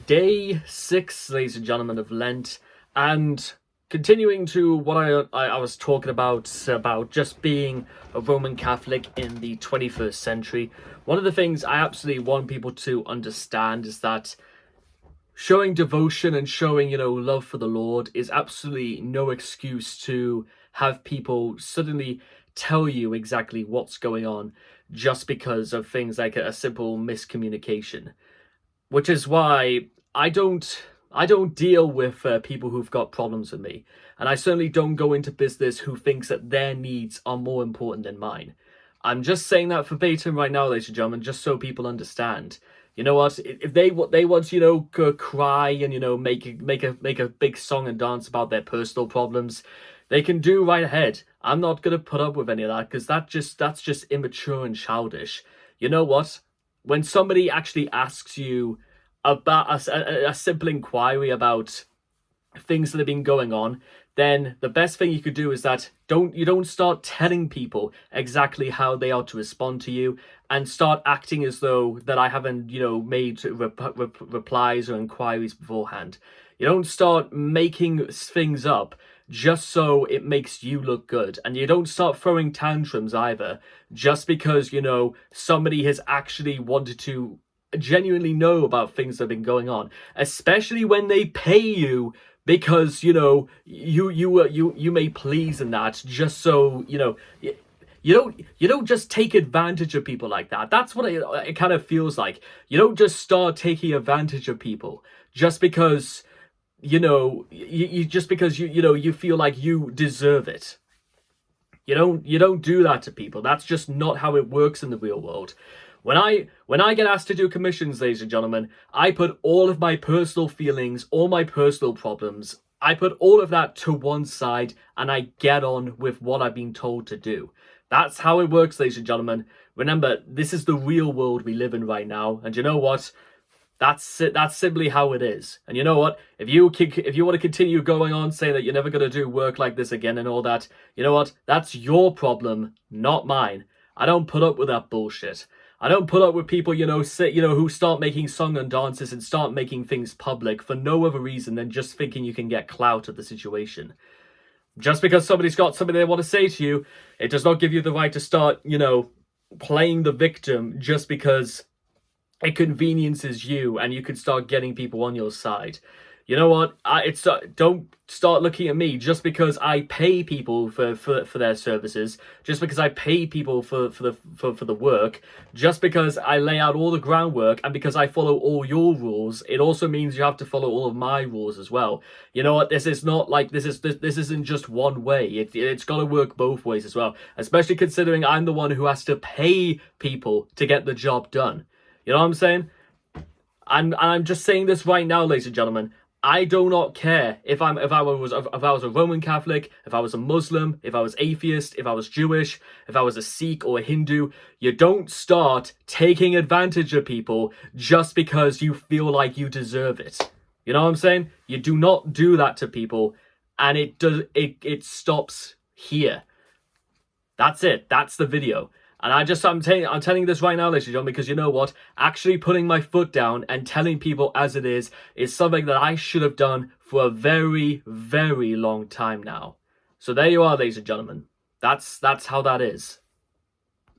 day 6, ladies and gentlemen, of Lent, and continuing to what I was talking about just being a Roman Catholic in the 21st century. One of the things I absolutely want people to understand is that showing devotion and showing, love for the Lord is absolutely no excuse to have people suddenly tell you exactly what's going on just because of things like a simple miscommunication. Which is why I don't deal with people who've got problems with me, and I certainly don't go into business who thinks that their needs are more important than mine. I'm just saying that verbatim right now, ladies and gentlemen, just so people understand. You know what? If they want, cry and make a big song and dance about their personal problems, they can do right ahead. I'm not gonna put up with any of that because that's just immature and childish. You know what? When somebody actually asks you about a simple inquiry about things that have been going on, then the best thing you could do is that you don't start telling people exactly how they are to respond to you and start acting as though that I haven't made replies or inquiries beforehand. You don't start making things up just so it makes you look good, and you don't start throwing tantrums either just because somebody has actually wanted to genuinely know about things that have been going on, especially when they pay you because you may please in that, just so you don't just take advantage of people like that. That's what it kind of feels like. You don't just start taking advantage of people just because you feel like you deserve it. You don't do that to people. That's just not how it works in the real world. When I get asked to do commissions, ladies and gentlemen, I put all of my personal feelings, all my personal problems, I put all of that to one side and I get on with what I've been told to do. That's how it works, ladies and gentlemen. Remember, this is the real world we live in right now, and you know what? That's it. That's simply how it is. And you know what? If you want to continue going on saying that you're never going to do work like this again and all that, you know what? That's your problem, not mine. I don't put up with that bullshit. I don't put up with people, who start making song and dances and start making things public for no other reason than just thinking you can get clout of the situation. Just because somebody's got something they want to say to you, it does not give you the right to start, playing the victim just because it conveniences you and you can start getting people on your side. You know what? Don't start looking at me just because I pay people for their services, just because I pay people for the work, just because I lay out all the groundwork and because I follow all your rules. It also means you have to follow all of my rules as well. You know what? This is not like this isn't just one way. It's got to work both ways as well. Especially considering I'm the one who has to pay people to get the job done. You know what I'm saying? I'm just saying this right now, ladies and gentlemen. I do not care if I was a Roman Catholic, if I was a Muslim, if I was atheist, if I was Jewish, if I was a Sikh or a Hindu. You don't start taking advantage of people just because you feel like you deserve it. You know what I'm saying? You do not do that to people, and it stops here. That's it. That's the video. And I'm telling you this right now, ladies and gentlemen, because you know what? Actually putting my foot down and telling people as it is something that I should have done for a very, very long time now. So there you are, ladies and gentlemen. That's how that is.